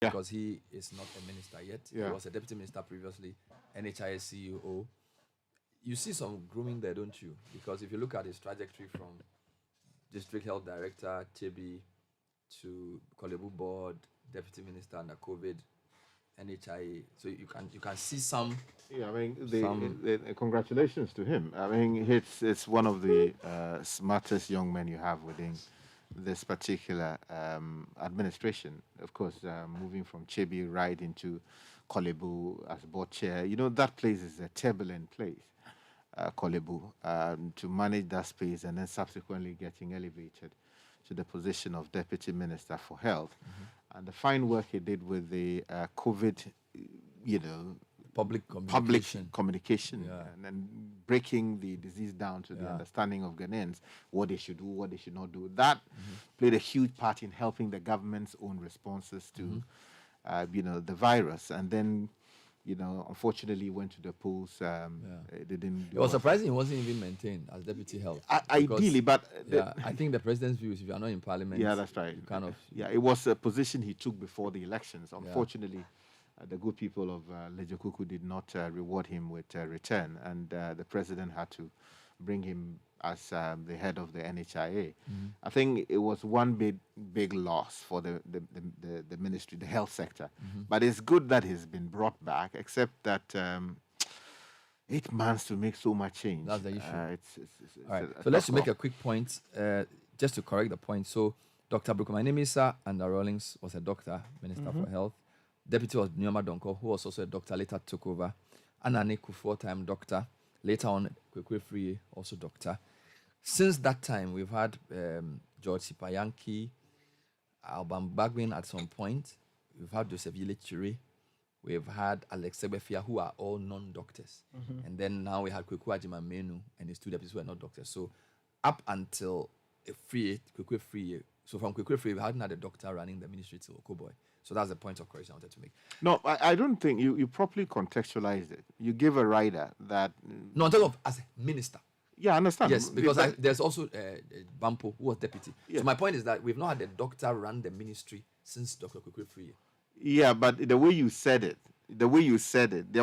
Yeah. because he is not a minister yet. He Yeah. was a deputy minister previously, NHIS CEO. You see some grooming there, don't you? Because if you look at his trajectory from district health director, Chebi, to Kolebu board, deputy minister under COVID, NHIA. So you can see Yeah, I mean, some congratulations to him. I mean, it's one of the smartest young men you have within this particular administration. Of course, moving from Chebi right into Kolebu as board chair, that place is a turbulent place, Kolebu, to manage that space and then subsequently getting elevated to the position of deputy minister for health. And the fine work he did with the COVID, you know, public public communication. communication Yeah. and then breaking the disease down to the Yeah. understanding of Ghanaians, what they should do, what they should not do. That played a huge part in helping the government's own responses to, the virus. And then, unfortunately, went to the polls. It didn't It do was well. surprising he wasn't even maintained as deputy health. Ideally, Because but yeah, I think the president's view is if you are not in parliament, yeah, that's right. you kind of Yeah, it was a position he took before the elections. yeah. Unfortunately, the good people of Lejokuku did not reward him with a return, and the president had to bring him as the head of the NHIA. I think it was one big loss for the ministry, the health sector. But it's good that he's been brought back, except that 8 months to make so much change. That's the issue. It's All right. a So let's tough make call. a quick point, just to correct the point. So, Dr. Bruko, my name is Andrew Rawlings, was a doctor, Minister for Health. Deputy was Nyoma Donko, who was also a doctor, later took over. Anane Kufuor, time doctor. Later on, Kwekwe Free, also doctor. Since that time, we've had George Sipayanki, Alban Bagwin at some point. We've had Joseph Yilechiri. We've had Alex Sebefia, who are all non-doctors. And then now we had Kweku Agyapa Mercer and his two deputies who are not doctors. So up until Kwekwe Free, so from Kwekwe Free, we hadn't had a doctor running the ministry till Okoboy. So that's the point of correction I wanted to make. No, I don't think you properly contextualized it. You give a rider that. No, I'm talking of as a minister. Yeah, I understand. Yes, because there's also Bampo, who was deputy. Yeah. So my point is that we've not had a doctor run the ministry since Dr. Kwekwe Free. Yeah, but the way you said it, there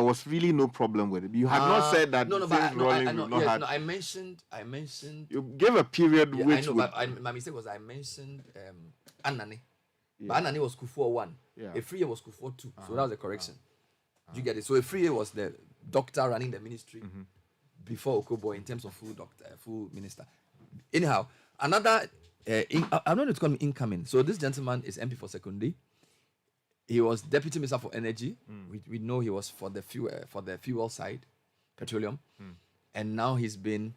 was really no problem with it. You had not said that. No, since Rawlings I know. we've not Yes, had- no, I mentioned. You gave a period Yeah, which I know, would. but my mistake was I mentioned Anani. But Anani was Kufuor 1. Yeah. A free year was Kufuor 2. So that was the correction. Do you get it? So a free year was the doctor running the ministry before Okobo in terms of full minister. Anyhow, another, I'm not going to call him incoming. So this gentleman is MP for Sekondi. He was deputy minister for energy. We know he was for the fuel side, petroleum. And now he's been,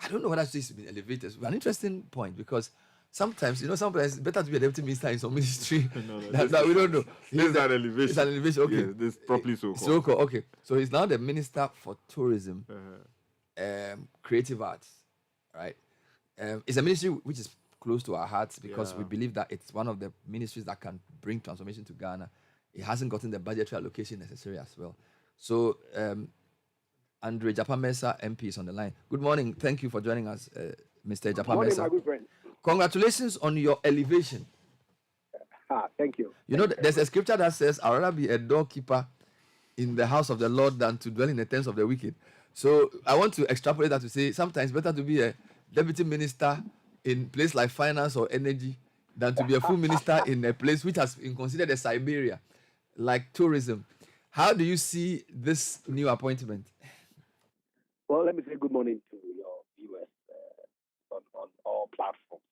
I don't know whether he's been elevated. It's an interesting point because sometimes it's better to be a deputy minister in some ministry. No, that we don't know. This is an elevation. It's an elevation. Okay. Yes, this is properly so called. So called. Okay. So he's now the minister for tourism, creative arts, right? It's a ministry which is close to our hearts because we believe that it's one of the ministries that can bring transformation to Ghana. It hasn't gotten the budgetary allocation necessary as well. So Andrew Agyapa Mercer, MP, is on the line. Good morning. Thank you for joining us, Mr. Agyapa Morning, Mercer. my good friend. Congratulations on your elevation. Thank you. There's a scripture that says, I'd rather be a doorkeeper in the house of the Lord than to dwell in the tents of the wicked. So I want to extrapolate that to say sometimes better to be a deputy minister in place like finance or energy than to be a full minister in a place which has been considered a Siberia, like tourism. How do you see this new appointment? Well, let me say good morning to your viewers on all platforms.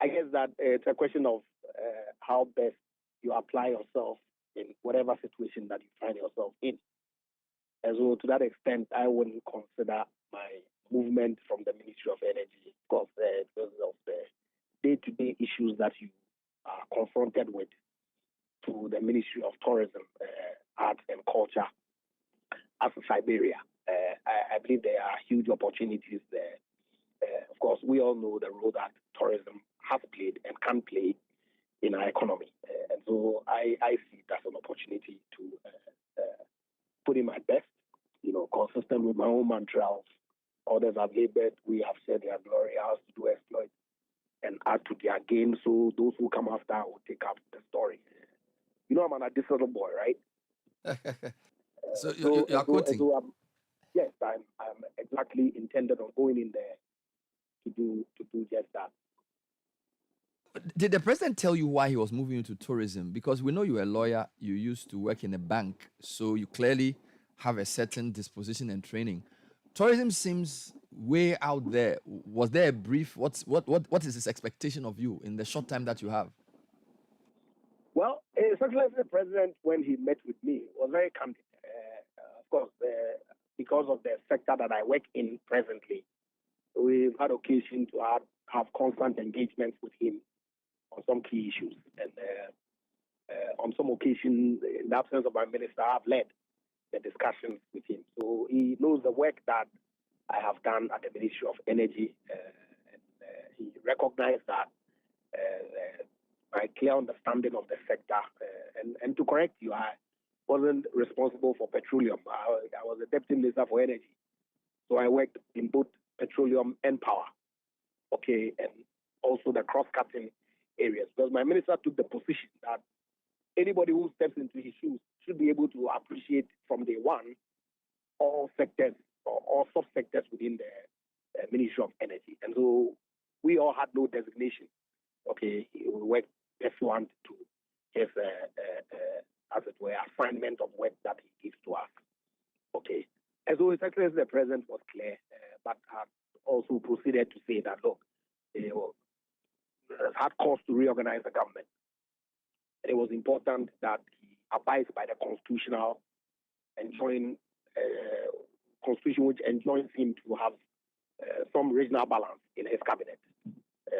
I guess that it's a question of how best you apply yourself in whatever situation that you find yourself in. And so to that extent, I wouldn't consider my movement from the Ministry of Energy because of the day-to-day issues that you are confronted with to the Ministry of Tourism, Arts and Culture as a Siberia. I believe there are huge opportunities there. Of course, we all know the role that tourism has played and can play in our economy. And so I see it as an opportunity to put in my best, consistent with my own mantra of others have labored, we have said their glory, ours to do exploit. and add to their game, so those who come after will take up the story. You know, I'm an additional boy, right? So you are quoting. Yes, I'm exactly intended on going in there to do just that. Did the president tell you why he was moving into tourism? Because we know you're a lawyer, you used to work in a bank, so you clearly have a certain disposition and training. Tourism seems way out there. Was there a brief? What is his expectation of you in the short time that you have? Well, His Excellency the President, when he met with me, was very candid. Of course, because of the sector that I work in presently, we've had occasion to have constant engagements with him on some key issues. And on some occasions, in the absence of my minister, I've led the discussions with him. So he knows the work that I have done at the Ministry of Energy. And he recognized that my clear understanding of the sector. And to correct you, I wasn't responsible for petroleum. I was the Deputy Minister for Energy. So I worked in both petroleum and power. Okay, and also the cross-cutting areas. Because my minister took the position that anybody who steps into his shoes should be able to appreciate from day one all sectors or all sub-sectors within the Ministry of Energy. And so we all had no designation. Okay, we worked pursuant to his, as it were, assignment of work that he gives to us. Okay, and so His Excellency the President was clear, but also proceeded to say that, look, it had cause to reorganize the government. And it was important that he abides by the constitution which enjoins him to have some regional balance in his cabinet.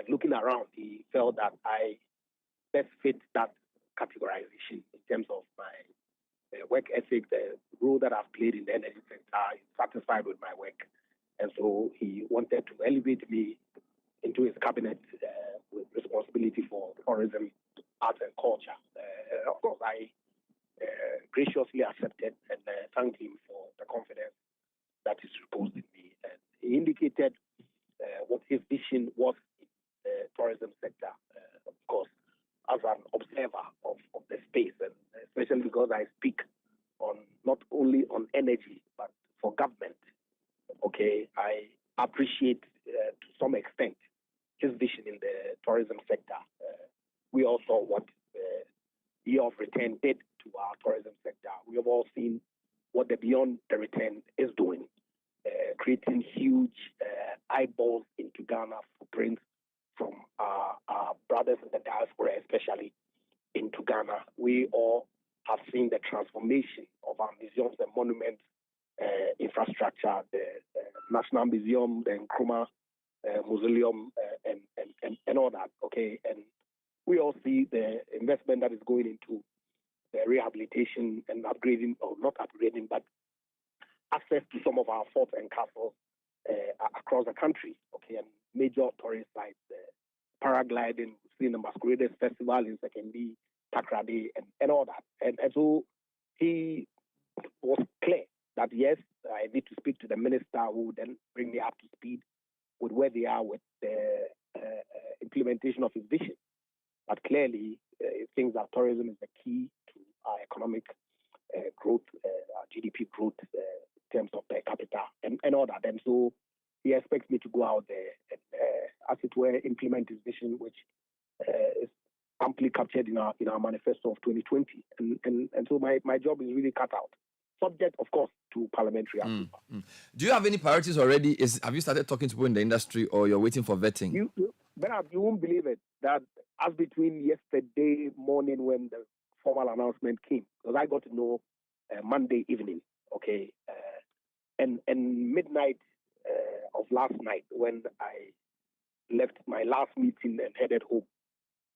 Looking around, he felt that I best fit that categorization in terms of my work ethic, the role that I've played in the energy sector. He's satisfied with my work. And so he wanted to elevate me into his cabinet with responsibility for tourism, arts, and culture. Of course, I graciously accepted and thanked him for the confidence that is reposed in me. And he indicated what his vision was in the tourism sector, of course, as an observer of the space, and especially because I speak on not only on energy, but for government. Okay, I appreciate to some extent his vision in the tourism sector. We also saw what Year of Return did to our tourism sector. We have all seen what the Beyond the Return is doing, creating huge eyeballs into Ghana footprints from our brothers in the diaspora, especially into Ghana. We all have seen the transformation of our museums and monuments infrastructure, the National Museum, the Nkrumah Mausoleum, and all that. Okay, and we all see the investment that is going into the rehabilitation and upgrading, or not upgrading, but access to some of our forts and castles across the country. Okay, and major tourist sites, paragliding, seeing the Masqueraders Festival in Sekendi, Takrady, and all that. And so he was clear that yes, I need to speak to the minister who would then bring me up to speed with where they are with the implementation of his vision. But clearly, it thinks that tourism is the key to our economic growth, our GDP growth in terms of per capita and all that. And so he expects me to go out there and, as it were, implement his vision, which is amply captured in our manifesto of 2020. And so my job is really cut out, subject, of course, to parliamentary approval. Do you have any priorities already? Have you started talking to people in the industry, or you're waiting for vetting? You won't believe it, that as between yesterday morning when the formal announcement came, because I got to know Monday evening, okay, and midnight of last night when I left my last meeting and headed home,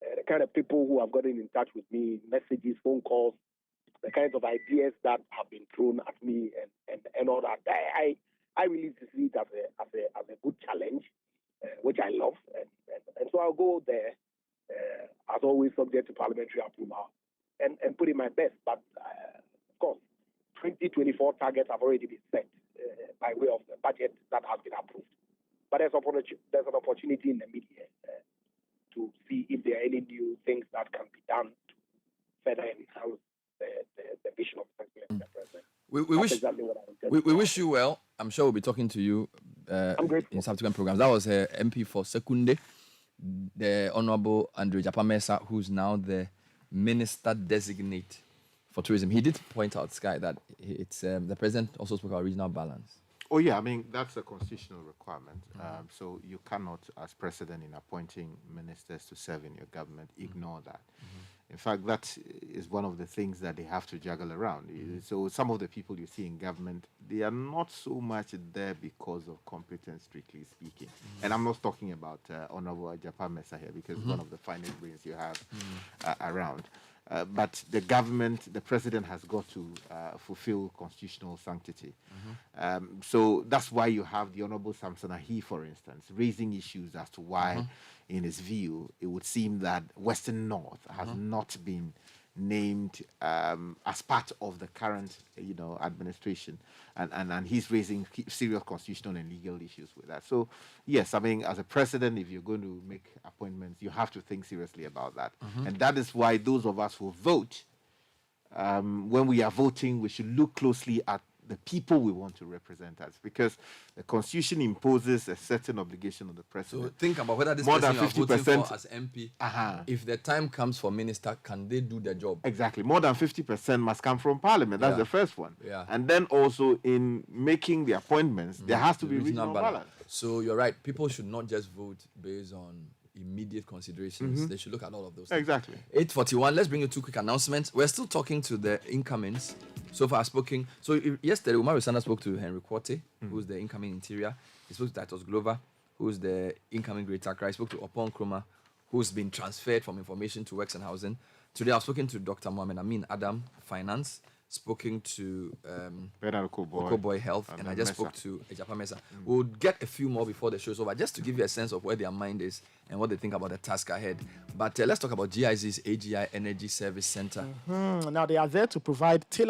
the kind of people who have gotten in touch with me, messages, phone calls, the kinds of ideas that have been thrown at me and all that, I really see it as a good challenge, which I love, and so I'll go there, as always, subject to parliamentary approval, and put in my best. But of course, 2024 targets have already been set by way of the budget that has been approved. But there's an opportunity in the media to see if there are any new things that can be done to further enhance the vision of the president. We wish exactly what I we wish you well. I'm sure we'll be talking to you in subsequent programs. That was MP for Secunde, the Honorable Andrew Agyapa Mercer, who's now the Minister Designate for Tourism. He did point out, Sky, that it's the president also spoke about regional balance. Oh, yeah, I mean, that's a constitutional requirement. So you cannot, as president in appointing ministers to serve in your government, ignore that. In fact, that is one of the things that they have to juggle around. So some of the people you see in government, they are not so much there because of competence, strictly speaking. And I'm not talking about Honorable Agyapa Mercer here, because one of the finest brains you have around. But the government, the president has got to fulfill constitutional sanctity. So that's why you have the Honorable Samson Ahi, for instance, raising issues as to why, in his view, it would seem that Western North has not been named as part of the current, administration, and he's raising serious constitutional and legal issues with that. So, yes, I mean, as a president, if you're going to make appointments, you have to think seriously about that, and that is why those of us who vote, when we are voting, we should look closely at the people we want to represent us, because the Constitution imposes a certain obligation on the president. So think about whether this More person than you are voting 50%, for as MP, if the time comes for minister, can they do the job? Exactly. More than 50% must come from Parliament. That's the first one. Yeah. And then also in making the appointments, there has to be regional balance. So you're right. People should not just vote based on immediate considerations. They should look at all of those things. Exactly. 8:41. Let's bring you two quick announcements. We're still talking to the incomings. So far, speaking. So yesterday, Umaru Sanda spoke to Henry Quarte, who's the incoming interior. He spoke to Titus Glover, who's the incoming Greater Accra. He spoke to Opon Kroma, who's been transferred from information to works and housing. Today, I've spoken to Dr. Mohamed Amin Adam, finance. Spoken to Okoboy Health, and I just spoke to Agyapa Mercer. We'll get a few more before the show's over, just to give you a sense of where their mind is and what they think about the task ahead. But let's talk about GIZ's AGI Energy Service Center. Now, they are there to provide tailored